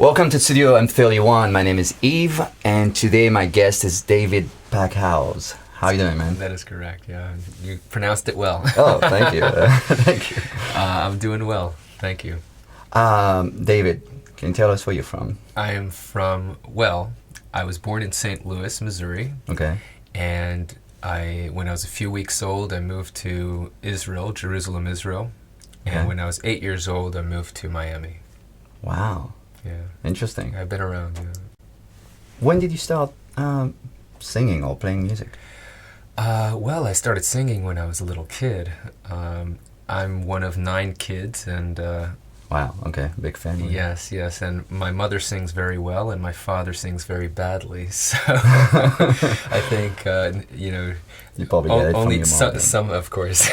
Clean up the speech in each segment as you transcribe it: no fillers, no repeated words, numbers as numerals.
Welcome to Studio M31. My name is Yves, and today my guest is David Packouz. How you doing, man? That is correct, yeah. You pronounced it well. Oh, thank you. Thank you. I'm doing well, thank you. David, can you tell us where you're from? I am from, I was born in St. Louis, Missouri. Okay. And when I was a few weeks old, I moved to Israel, Jerusalem, Israel. And Okay. when I was 8 years old, I moved to Miami. Wow. Yeah. Interesting. I've been around, yeah. When did you start singing or playing music? I started singing when I was a little kid. I'm one of 9 kids, and Wow, okay, big family. yes, and my mother sings very well, and my father sings very badly. So I think You probably get it only from your mom. some, of course.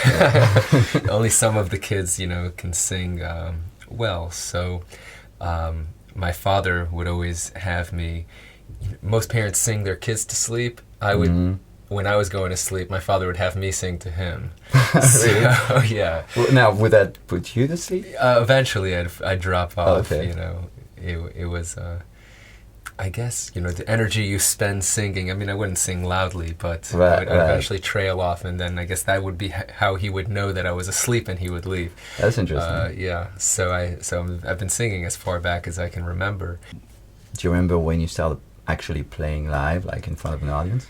Only some of the kids, can sing well. So my father would always have me. Most parents sing their kids to sleep. I would. Mm-hmm. When I was going to sleep, my father would have me sing to him. Really? So, yeah. Well, now, would that put you to sleep? Eventually, I'd drop off. Okay. It was, I guess, the energy you spend singing. I mean, I wouldn't sing loudly, but I'd eventually trail off, and then I guess that would be how he would know that I was asleep, and he would leave. That's interesting. Yeah. So I've been singing as far back as I can remember. Do you remember when you started actually playing live, like in front of an audience?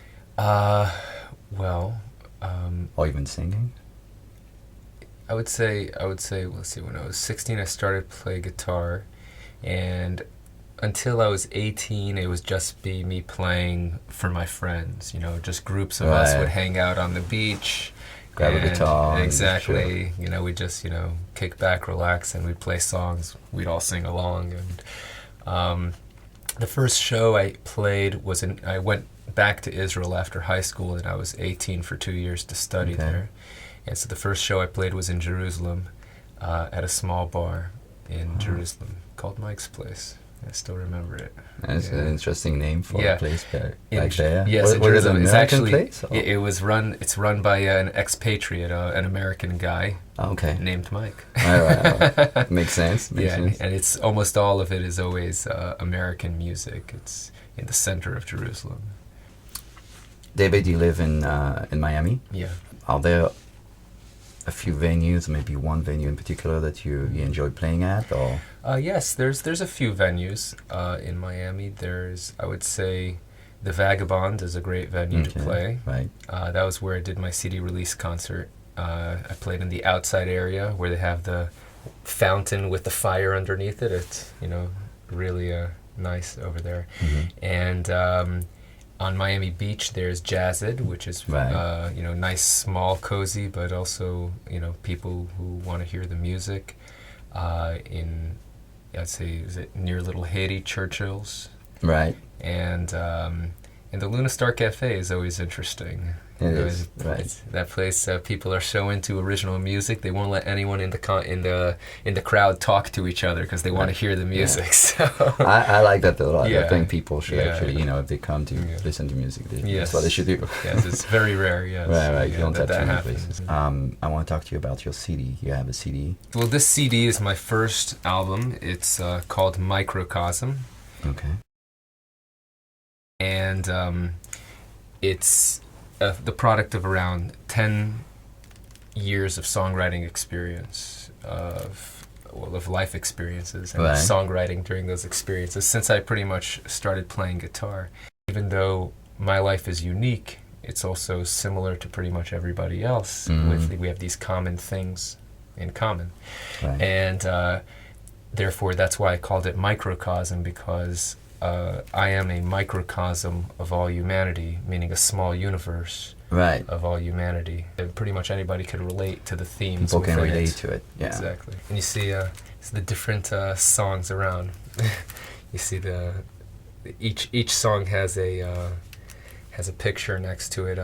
Or even singing? I would say, let's see, when I was 16, I started to play guitar, and until I was 18, it was just me playing for my friends. Just groups of us would hang out on the beach. Grab a guitar. Exactly. We'd just, kick back, relax, and we'd play songs. We'd all sing along. And the first show I played was I went back to Israel after high school, and I was 18 for 2 years to study there. And so the first show I played was in Jerusalem, at a small bar in Jerusalem called Mike's Place. I still remember it. That's an interesting name for a place there. Like there. Yes, in Jerusalem. It's actually place, it's run by an expatriate, an American guy. Okay. Named Mike. All right. Makes sense. And it's almost all of it is always American music. It's in the center of Jerusalem. David, you live in Miami. Yeah. Are there a few venues, maybe one venue in particular that you enjoy playing at, or? Yes, there's a few venues in Miami. I would say, the Vagabond is a great venue to play. Right. That was where I did my CD release concert. I played in the outside area where they have the fountain with the fire underneath it. It's really nice over there. Mm-hmm. And on Miami Beach, there's Jazzed, which is nice, small, cozy, but also people who want to hear the music. I'd say, is it near Little Haiti, Churchill's? Right. And the Luna Star Cafe is always interesting. It is, right. That place, people are so into original music, they won't let anyone in the crowd talk to each other because they want to hear the music. Yeah. So I like that a lot. Yeah. I think people should actually, if they come to listen to music, that's what they should do. Yes, it's very rare. Yes, right. Yeah, you don't have that to happens. I want to talk to you about your CD. You have a CD. Well, this CD is my first album. It's called Microcosm. Okay. And it's the product of around 10 years of songwriting experience, of life experiences, and songwriting during those experiences, since I pretty much started playing guitar. Even though my life is unique, it's also similar to pretty much everybody else. We have these common things in common. Right. And therefore, that's why I called it Microcosm, because I am a microcosm of all humanity, meaning a small universe of all humanity. And pretty much anybody could relate to the themes. People can relate to it. Yeah. Exactly. And you see the different songs around. You see each song has has a picture next to it.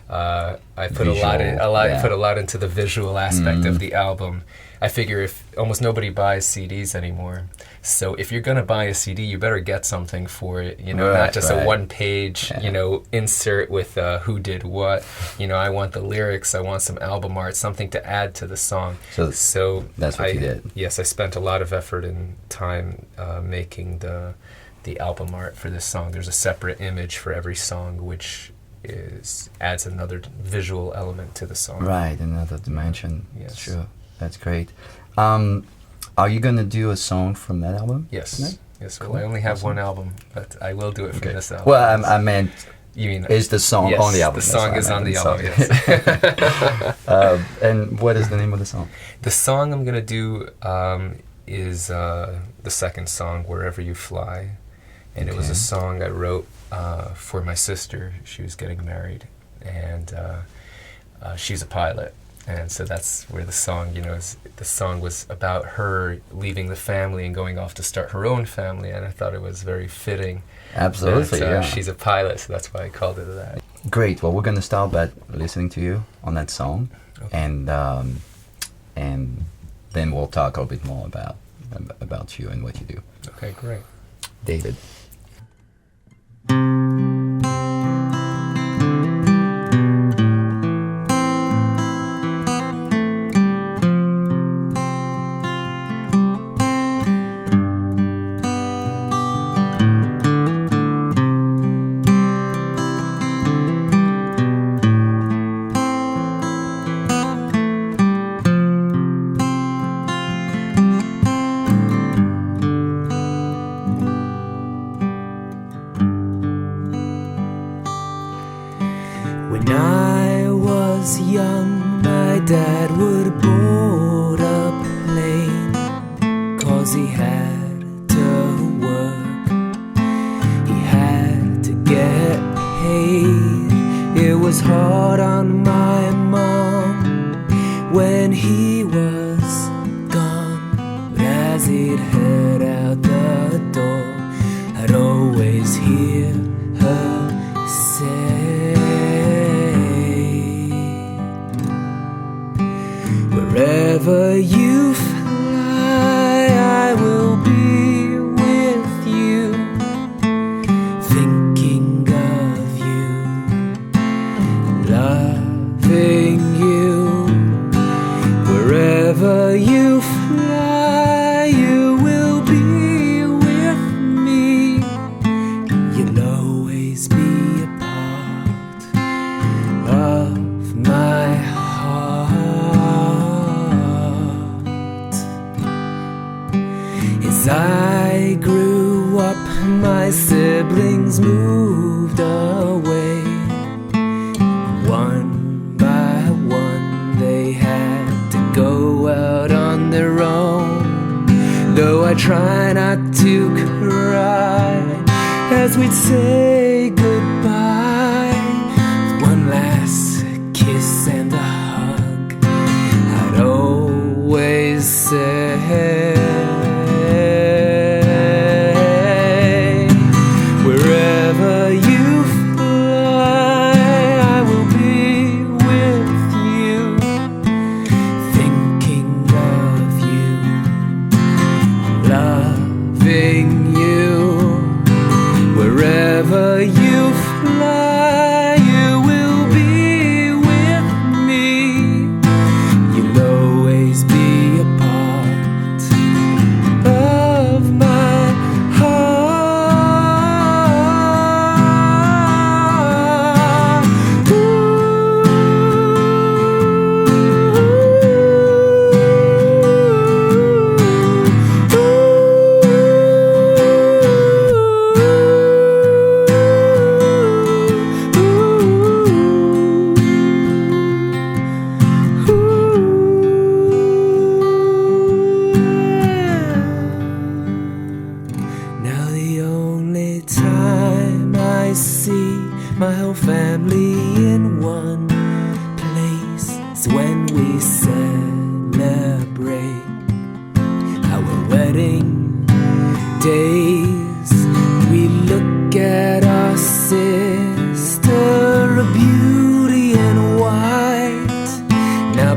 I put Visual, put a lot into the visual aspect of the album. I figure if almost nobody buys CDs anymore, so if you're gonna buy a CD, you better get something for it. You know, not just a one-page, you know, insert with who did what. You know, I want the lyrics. I want some album art, something to add to the song. So that's what you did. Yes, I spent a lot of effort and time making the album art for this song. There's a separate image for every song, which adds another visual element to the song. Right, another dimension. Yes. Sure. That's great. Are you going to do a song from that album? Yes. Tonight? Yes. Cool. Well, I only have Awesome. one album, but I will do it from this album. Well, I meant, you mean is the song yes, on the album? The song is on the album, yes. And what is the name of the song? The song I'm going to do is the second song, Wherever You Fly. And it was a song I wrote for my sister. She was getting married, and she's a pilot. And so that's where the song, you know, the song was about her leaving the family and going off to start her own family. And I thought it was very fitting. Absolutely, that, yeah. She's a pilot, so that's why I called it that. Great. Well, we're going to start by listening to you on that song, and then we'll talk a bit more about you and what you do. Okay, great. David. When I was young, my dad would board a plane, 'cause he had to work, he had to get paid. It was hard on my mom when he was gone, but as he'd head out the door, I'd always hear her say, wherever you fly, I will be with you, thinking of you, loving you. Wherever you fly, you will be with me. You'll always be a part of my heart. As I grew up, my siblings moved away. One by one, they had to go out on their own. Though I try not to cry as we'd say goodbye, one last kiss and a hug, I'd always say, wherever you fly, I will be with you, thinking of you, loving you. Wherever you fly, you will be with me. You'll always be a part of my heart. Now the only time I see my whole family in one place is when we celebrate our wedding days. We look at our sister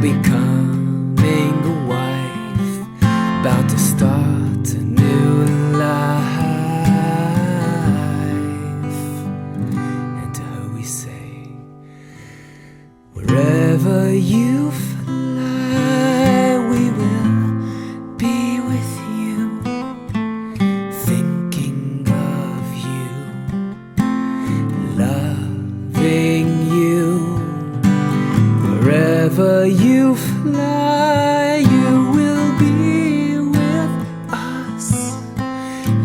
becoming a wife, about to start a new life. And to her we say, wherever you fly, we will be with you, thinking of you, loving you. Wherever you fly, you will be with us.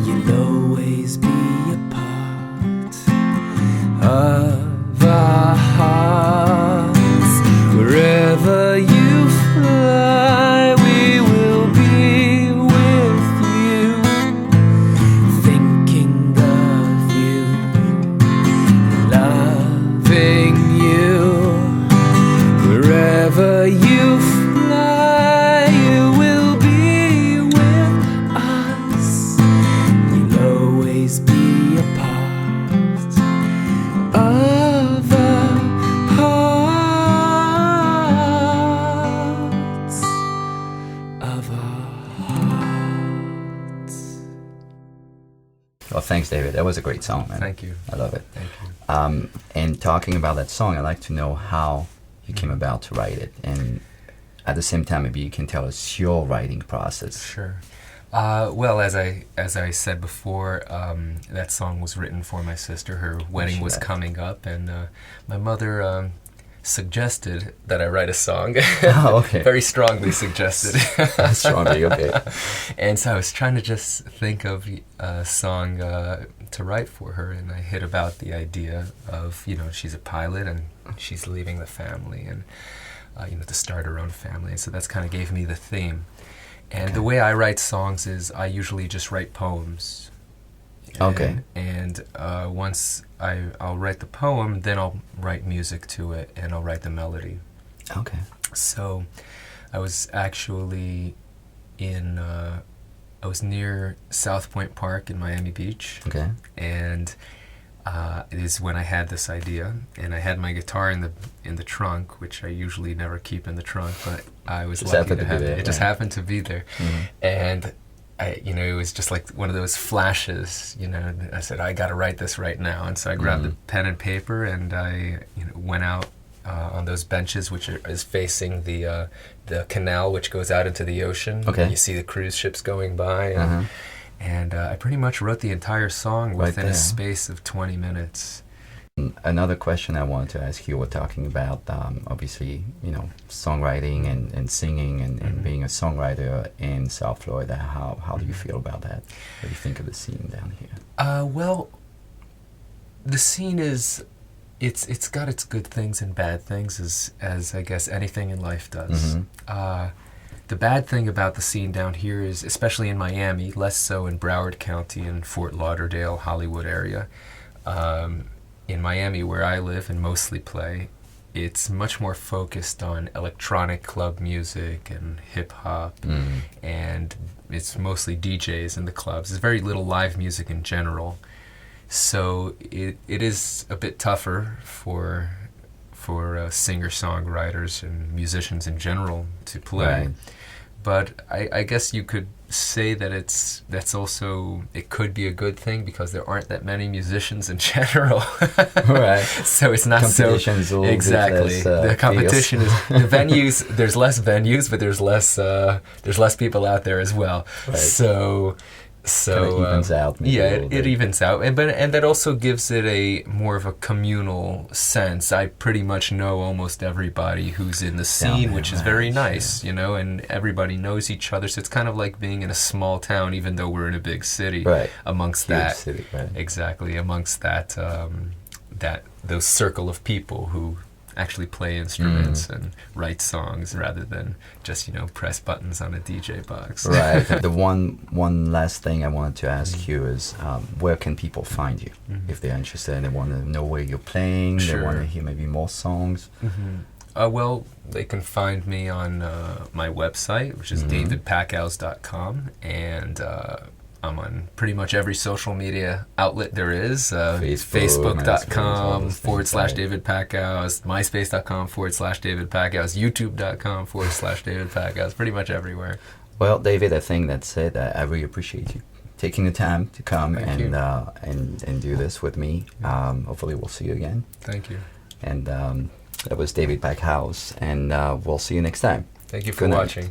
You'll always be a part of our hearts. Wherever you fly, we will be with you, thinking of you, loving you. Wherever you fly, you will be with us. You'll always be a part of our hearts, of our hearts. Well, thanks, David. That was a great song, man. Thank you. I love it. Thank you. And talking about that song, I'd like to know how you came about to write it, and at the same time, maybe you can tell us your writing process. Sure. Well, as I said before, that song was written for my sister. Her wedding was coming up, and my mother suggested that I write a song. Oh, okay. Very strongly suggested. Strongly, okay. And so I was trying to just think of a song to write for her, and I hit about the idea of, she's a pilot and she's leaving the family and, to start her own family. And so that's kind of gave me the theme. And the way I write songs is I usually just write poems. Okay. And once I'll write the poem, then I'll write music to it, and I'll write the melody. Okay. So I was actually I was near South Point Park in Miami Beach. Okay. And it is when I had this idea, and I had my guitar in the trunk, which I usually never keep in the trunk, but I was lucky to have it. It just happened to be there. Mm-hmm. And it was just like one of those flashes, I said, I got to write this right now. And so I grabbed the pen and paper, and I went out on those benches, which is facing the canal, which goes out into the ocean. Okay. You see the cruise ships going by. And I pretty much wrote the entire song within a space of 20 minutes. Another question I wanted to ask you, we're talking about, obviously, songwriting and singing and being a songwriter in South Florida. How do you feel about that? What do you think of the scene down here? Well, the scene is, it's got its good things and bad things, as I guess anything in life does. The bad thing about the scene down here is, especially in Miami, less so in Broward County and Fort Lauderdale, Hollywood area. In Miami, where I live and mostly play, it's much more focused on electronic club music and hip-hop, and it's mostly DJs in the clubs. There's very little live music in general. So it is a bit tougher for singer-songwriters and musicians in general to play. Right. But I guess you could say that that's also, it could be a good thing because there aren't that many musicians in general. Right. So it's not so exactly. The competition is the venues. There's less venues, but there's less people out there as well. Right. So kind of evens out. Yeah, it evens out, and that also gives it a more of a communal sense. I pretty much know almost everybody who's in the scene, which is very nice, and everybody knows each other. So it's kind of like being in a small town, even though we're in a big city. Right. Amongst Huge that, city, right. Exactly, amongst that, those circle of people who actually play instruments and write songs rather than just press buttons on a DJ box. Right. The one last thing I wanted to ask you is where can people find you if they're interested and they want to know where you're playing, they want to hear maybe more songs? Well, they can find me on my website, which is davidpackouz.com, and I'm on pretty much every social media outlet there is. Facebook, Facebook.com MySpace, / David Packouz, MySpace.com / David Packouz, YouTube.com / David Packouz, pretty much everywhere. Well, David, I think that's it. I really appreciate you taking the time to come and do this with me. Hopefully we'll see you again. Thank you. And that was David Packouz, and we'll see you next time. Thank you for Good night. watching.